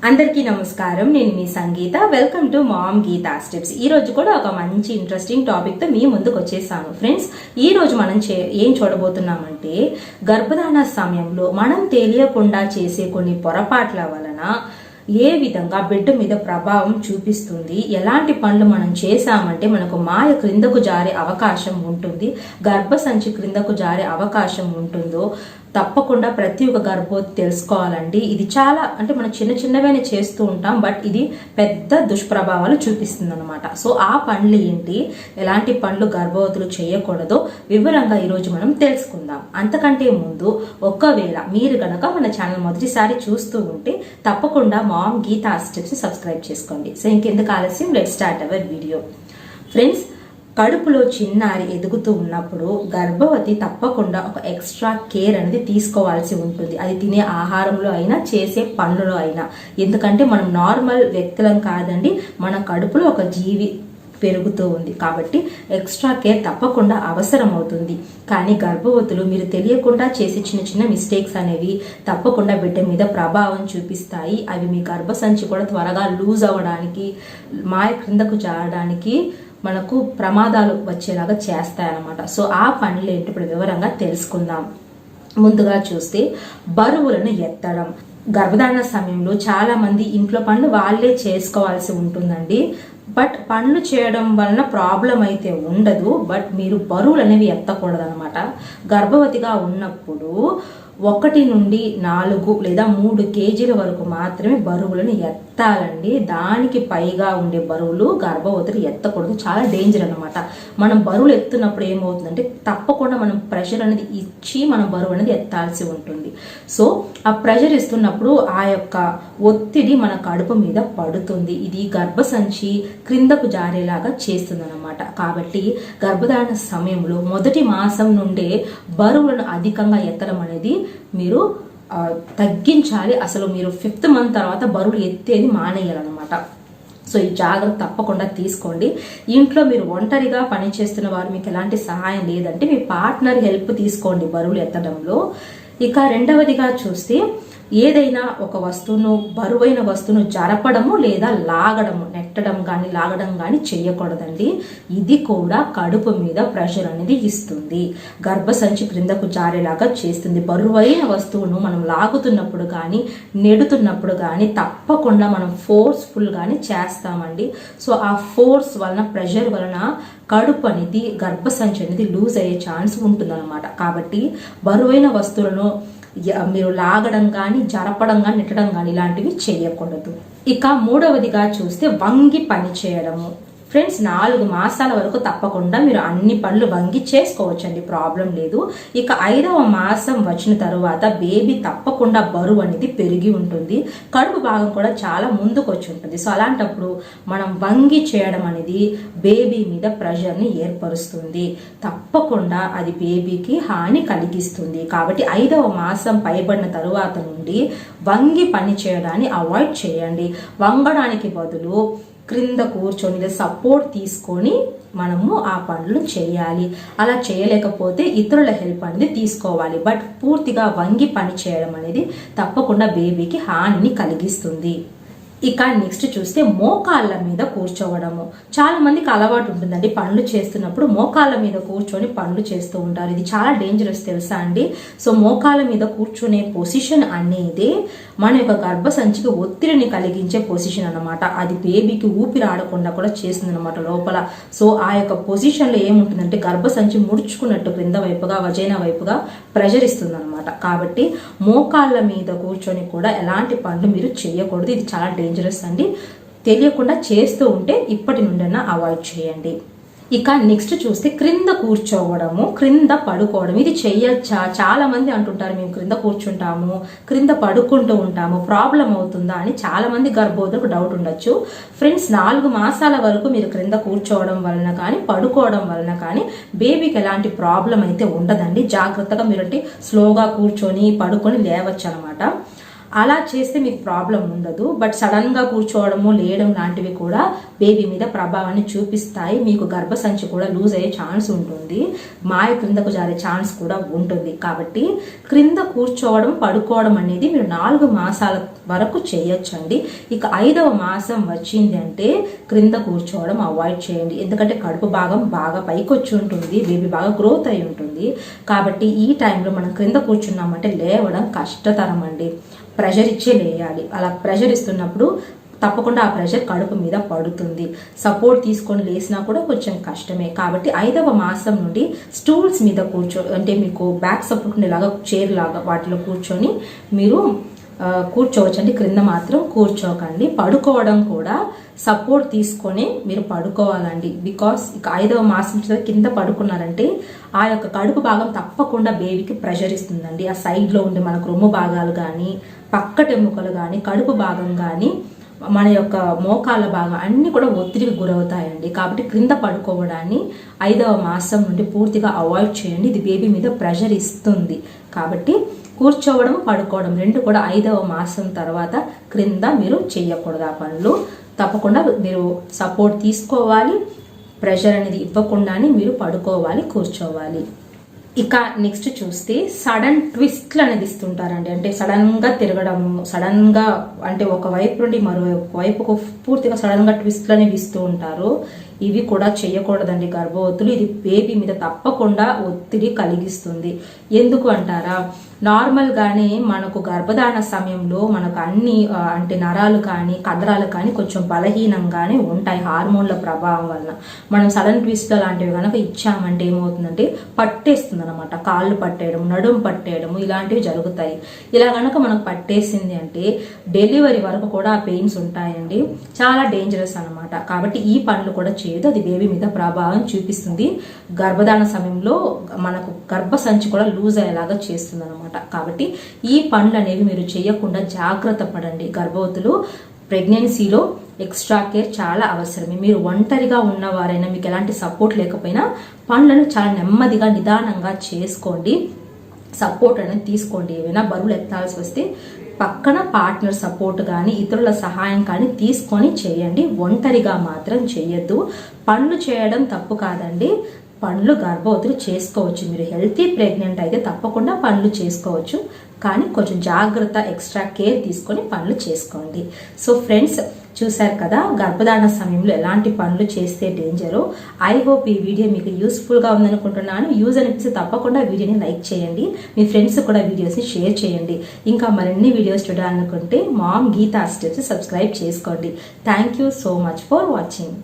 అందరికీ నమస్కారం. నేను మీ Sangeetha. Welcome to mom Geetha steps. ఈ రోజు కూడా ఒక మంచి ఇంట్రెస్టింగ్ టాపిక్ తో మీ ముందుకు వచ్చేసాను ఫ్రెండ్స్. ఈ రోజు మనం ఏం చూడబోతున్నామంటే, గర్భధారణ సమయంలో మనం తెలియకుండా చేసే కొన్ని పొరపాట్ల వలన ఏ విధంగా బిడ్డ మీద ప్రభావం చూపిస్తుంది, ఎలాంటి పనులు మనం చేశామంటే మనకు మాయ క్రిందకు జారే అవకాశం ఉంటుంది, గర్భసంచి క్రిందకు జారే అవకాశం ఉంటుందో తప్పకుండా ప్రతి ఒక్క గర్భవతి తెలుసుకోవాలండి. ఇది చాలా అంటే మనం చిన్నగానే చేస్తూ ఉంటాం, బట్ ఇది పెద్ద దుష్ప్రభావాలు చూపిస్తుంది అనమాట. సో ఆ పనులు ఏంటి, ఎలాంటి పనులు గర్భవతులు చేయకూడదో వివరంగా ఈరోజు మనం తెలుసుకుందాం. అంతకంటే ముందు ఒకవేళ మీరు గనక మన ఛానల్ మొదటిసారి చూస్తూ ఉంటే తప్పకుండా మామ్ గీతా స్టెప్స్ సబ్స్క్రైబ్ చేసుకోండి. సో ఇంకెందుకు ఆలస్యం, let's start our video. Friends, కడుపులో చిన్నారి ఎదుగుతూ ఉన్నప్పుడు గర్భవతి తప్పకుండా ఒక ఎక్స్ట్రా కేర్ అనేది తీసుకోవాల్సి ఉంటుంది. అది తినే ఆహారంలో అయినా, చేసే పనులలో అయినా. ఎందుకంటే మనం నార్మల్ వ్యక్తులం కాదండి, మన కడుపులో ఒక జీవి పెరుగుతూ ఉంది కాబట్టి ఎక్స్ట్రా కేర్ తప్పకుండా అవసరం అవుతుంది. కానీ గర్భవతులు మీరు తెలియకుండా చేసే చిన్న మిస్టేక్స్ అనేవి తప్పకుండా బిడ్డ మీద ప్రభావం చూపిస్తాయి. అవి మీ గర్భసంచి కూడా త్వరగా లూజ్ అవ్వడానికి, మాయ క్రిందకు జారడానికి మనకు ప్రమాదాలు వచ్చేలాగా చేస్తాయన్నమాట. సో ఆ పనులు ఏంటి ఇప్పుడు వివరంగా తెలుసుకుందాం. ముందుగా చూస్తే బరువులను ఎత్తడం. గర్భధారణ సమయంలో చాలా మంది ఇంట్లో పనులు వాళ్ళే చేసుకోవాల్సి ఉంటుందండి. బట్ పనులు చేయడం వలన ప్రాబ్లం అయితే ఉండదు, బట్ మీరు బరువులు అనేవి ఎత్తకూడదు అనమాట. గర్భవతిగా ఉన్నప్పుడు 1 నుండి 4 లేదా 3 కేజీల వరకు మాత్రమే బరువులను ఎత్తాలండి. దానికి పైగా ఉండే బరువులు గర్భవతులు ఎత్తకూడదు, చాలా డేంజర్ అనమాట. మనం బరువులు ఎత్తున్నప్పుడు ఏమవుతుందంటే తప్పకుండా మనం ప్రెషర్ అనేది ఇచ్చి మనం బరువు అనేది ఎత్తాల్సి ఉంటుంది. సో ఆ ప్రెషర్ ఇస్తున్నప్పుడు ఆ యొక్క ఒత్తిడి మన కడుపు మీద పడుతుంది. ఇది గర్భసంచి క్రిందకు జారేలాగా చేస్తుంది అనమాట. కాబట్టి గర్భధారణ సమయంలో మొదటి మాసం నుండే బరువులను అధికంగా ఎత్తడం అనేది మీరు తగ్గించాలి. అసలు మీరు 5th మంత్ తర్వాత బరువులు ఎత్తేది మానేయాలన్నమాట. సో ఈ జాగ్రత్త తప్పకుండా తీసుకోండి. ఇంట్లో మీరు ఒంటరిగా పనిచేస్తున్న వారు, మీకు ఎలాంటి సహాయం లేదంటే మీ పార్ట్నర్ హెల్ప్ తీసుకోండి బరువులు ఎత్తడంలో. ఇక రెండవదిగా చూస్తే, ఏదైనా ఒక వస్తువును, బరువైన వస్తువును జరపడము లేదా లాగడము, నెట్టడం కానీ లాగడం కానీ చేయకూడదండి. ఇది కూడా కడుపు మీద ప్రెషర్ అనేది ఇస్తుంది, గర్భసంచి క్రిందకు జారేలాగా చేస్తుంది. బరువైన వస్తువును మనం లాగుతున్నప్పుడు కానీ నెడుతున్నప్పుడు కానీ తప్పకుండా మనం ఫోర్స్ఫుల్ గాని చేస్తామండి. సో ఆ ఫోర్స్ వలన, ప్రెషర్ వలన కడుపు అనేది, గర్భసంచి అనేది లూజ్ అయ్యే ఛాన్స్ ఉంటుందన్నమాట. కాబట్టి బరువైన వస్తువులను మీరు లాగడం కానీ, జరపడం కానీ, నెట్టడం కానీ ఇలాంటివి చేయకూడదు. ఇక మూడవదిగా చూస్తే వంగి పని చేయడము. ఫ్రెండ్స్, 4 మాసాల వరకు తప్పకుండా మీరు అన్ని పనులు వంగి చేసుకోవచ్చండి, ప్రాబ్లం లేదు. ఇక 5వ మాసం వచ్చిన తరువాత బేబీ తప్పకుండా బరువు అనేది పెరిగి ఉంటుంది, కడుపు భాగం కూడా చాలా ముందుకు వచ్చి ఉంటుంది. సో అలాంటప్పుడు మనం వంగి చేయడం అనేది బేబీ మీద ప్రెషర్ని ఏర్పరుస్తుంది, తప్పకుండా అది బేబీకి హాని కలిగిస్తుంది. కాబట్టి 5వ మాసం పైబడిన తరువాత నుండి వంగి పని చేయడాన్ని అవాయిడ్ చేయండి. వంగడానికి బదులు క్రింద కూర్చొని సపోర్ట్ తీసుకొని మనము ఆ పనులు చేయాలి. అలా చేయలేకపోతే ఇతరుల హెల్ప్ అనేది తీసుకోవాలి. బట్ పూర్తిగా వంగి పని చేయడం అనేది తప్పకుండా బేబీకి హానిని కలిగిస్తుంది. ఇక నెక్స్ట్ చూస్తే మోకాళ్ళ మీద కూర్చోవడము. చాలా మందికి అలవాటు ఉంటుందండి, పనులు చేస్తున్నప్పుడు మోకాళ్ళ మీద కూర్చొని పనులు చేస్తూ ఉంటారు. ఇది చాలా డేంజరస్, తెలుసా అండి. సో మోకాళ్ళ మీద కూర్చునే పొజిషన్ అనేది మన యొక్క గర్భసంచికి ఒత్తిడిని కలిగించే పొజిషన్ అనమాట. అది బేబీకి ఊపిరి ఆడకుండా కూడా చేస్తుంది అనమాట లోపల. సో ఆ యొక్క పొజిషన్ లో ఏముంటుందంటే గర్భసంచి ముడుచుకున్నట్టు క్రింద వైపుగా, వజైనా వైపుగా ప్రెషర్ ఇస్తుంది అనమాట. కాబట్టి మోకాళ్ళ మీద కూర్చొని కూడా ఎలాంటి పనులు మీరు చేయకూడదు. ఇది చాలా డేంజరస్ అండి. తెలియకుండా చేస్తూ ఉంటే ఇప్పటి నుండైనా అవాయిడ్ చేయండి. ఇక నెక్స్ట్ చూస్తే క్రింద కూర్చోవడము, క్రింద పడుకోవడం. ఇది చెయ్యొచ్చా? చాలా మంది అంటుంటారు, మేము క్రింద కూర్చుంటాము, క్రింద పడుకుంటూ ఉంటాము, ప్రాబ్లం అవుతుందా అని చాలా మంది గర్భవతులకు డౌట్ ఉండొచ్చు. ఫ్రెండ్స్, 4 మాసాల వరకు మీరు క్రింద కూర్చోవడం వలన కానీ, పడుకోవడం వలన కానీ బేబీకి ఎలాంటి ప్రాబ్లం అయితే ఉండదండి. జాగ్రత్తగా మీరంటే స్లోగా కూర్చొని పడుకొని లేవచ్చు అనమాట. అలా చేస్తే మీకు ప్రాబ్లం ఉండదు. బట్ సడన్గా కూర్చోవడము లేయడం లాంటివి కూడా బేబీ మీద ప్రభావాన్ని చూపిస్తాయి. మీకు గర్భసంచి కూడా లూజ్ అయ్యే ఛాన్స్ ఉంటుంది, మాయ క్రిందకు జారే ఛాన్స్ కూడా ఉంటుంది. కాబట్టి క్రింద కూర్చోవడం పడుకోవడం అనేది మీరు 4 మాసాల వరకు చేయొచ్చండి. ఇక 5వ మాసం వచ్చింది అంటే క్రింద కూర్చోవడం అవాయిడ్ చేయండి. ఎందుకంటే కడుపు భాగం బాగా పైకి వచ్చి ఉంటుంది, బేబీ బాగా గ్రోత్ అయి ఉంటుంది. కాబట్టి ఈ టైంలో మనం క్రింద కూర్చున్నామంటే లేవడం కష్టతరం అండి. ప్రెషర్ ఇచ్చే లేయాలి. అలా ప్రెషర్ ఇస్తున్నప్పుడు తప్పకుండా ఆ ప్రెషర్ కడుపు మీద పడుతుంది. సపోర్ట్ తీసుకొని లేసినా కూడా కొంచెం కష్టమే. కాబట్టి 5వ మాసం నుండి స్టూల్స్ మీద అంటే మీకు బ్యాక్ సపోర్ట్ ఉండేలాగా చైర్ లాగా వాటిలో కూర్చొని మీరు కూర్చోవచ్చండి. క్రింద మాత్రం కూర్చోకండి. పడుకోవడం కూడా సపోర్ట్ తీసుకొని మీరు పడుకోవాలండి. బికాస్ ఇక 5వ మాసం కింద పడుకున్నారంటే ఆ యొక్క కడుపు భాగం తప్పకుండా బేబీకి ప్రెషర్ ఇస్తుందండి. ఆ సైడ్లో ఉండే మనకు రొమ్ము భాగాలు కానీ, పక్కటెముకలు కానీ, కడుపు భాగం కానీ, మన యొక్క మోకాళ్ళ భాగం అన్ని కూడా ఒత్తిడికి గురవుతాయండి. కాబట్టి క్రింద పడుకోవడాన్ని 5వ మాసం నుండి పూర్తిగా అవాయిడ్ చేయండి. ఇది బేబీ మీద ప్రెషర్ ఇస్తుంది. కాబట్టి కూర్చోవడం పడుకోవడం 2 కూడా 5వ మాసం తర్వాత క్రింద మీరు చేయకూడదు. ఆ పనులు తప్పకుండా మీరు సపోర్ట్ తీసుకోవాలి. ప్రెషర్ అనేది ఇవ్వకుండానే మీరు పడుకోవాలి, కూర్చోవాలి. ఇక నెక్స్ట్ చూస్తే సడన్ ట్విస్ట్లు అనేది ఇస్తుంటారండి. అంటే సడన్ గా తిరగడం, సడన్ గా అంటే ఒక వైపు నుండి మరో వైపుకు పూర్తిగా సడన్ గా ట్విస్ట్లు అనేవి ఇస్తూ ఉంటారు. ఇవి కూడా చేయకూడదండి గర్భవతులు. ఇది బేబీ మీద తప్పకుండా ఒత్తిడి కలిగిస్తుంది. ఎందుకు అంటారా, నార్మల్ గానే మనకు గర్భధారణ సమయంలో మనకు అన్ని అంటే నరాలు కానీ కండరాలు కానీ కొంచెం బలహీనంగానే ఉంటాయి హార్మోన్ల ప్రభావం వలన. మనం సడన్ ట్విస్ట్ లాంటివి కనుక ఇచ్చామంటే ఏమవుతుందంటే పట్టేస్తుంది అనమాట. కాళ్ళు పట్టేయడం, నడుము పట్టేయడం ఇలాంటివి జరుగుతాయి. ఇలా కనుక మనకు పట్టేసింది అంటే డెలివరీ వరకు కూడా ఆ పెయిన్స్ ఉంటాయండి. చాలా డేంజరస్ అనమాట. కాబట్టి ఈ పనులు కూడా చేయదు. అది బేబీ మీద ప్రభావం చూపిస్తుంది. గర్భధారణ సమయంలో మనకు గర్భసంచి కూడా లూజ్ అయ్యేలాగా చేస్తుంది అనమాట. కాబట్టి ఈ పనులు అనేవి మీరు చేయకుండా జాగ్రత్త పడండి. గర్భవతులు ప్రెగ్నెన్సీలో ఎక్స్ట్రా కేర్ చాలా అవసరమే. మీరు ఒంటరిగా ఉన్నవారైనా, మీకు ఎలాంటి సపోర్ట్ లేకపోయినా పనులను చాలా నెమ్మదిగా నిదానంగా చేసుకోండి. సపోర్ట్ అనేది తీసుకోండి. ఏమైనా బరువులు ఎత్తాల్సి వస్తే పక్కన పార్ట్నర్ సపోర్ట్ కానీ ఇతరుల సహాయం కానీ తీసుకొని చేయండి. ఒంటరిగా మాత్రం చేయొద్దు. పనులు చేయడం తప్పు కాదండి. పనులు గర్భవతులు చేసుకోవచ్చు. మీరు హెల్తీ ప్రెగ్నెంట్ అయితే తప్పకుండా పనులు చేసుకోవచ్చు. కానీ కొంచెం జాగ్రత్త, ఎక్స్ట్రా కేర్ తీసుకొని పనులు చేసుకోండి. సో ఫ్రెండ్స్, చూశారు కదా గర్భధారణ సమయంలో ఎలాంటి పనులు చేస్తే డేంజరో. ఐ హోప్ ఈ వీడియో మీకు యూస్ఫుల్గా ఉందనుకుంటున్నాను. యూజ్ అనిపిస్తే తప్పకుండా వీడియోని లైక్ చేయండి. మీ ఫ్రెండ్స్ కూడా వీడియోస్ని షేర్ చేయండి. ఇంకా మరిన్ని వీడియోస్ చూడాలనుకుంటే మామ్ గీతా స్టెప్స్ సబ్స్క్రైబ్ చేసుకోండి. Thank you so much for watching.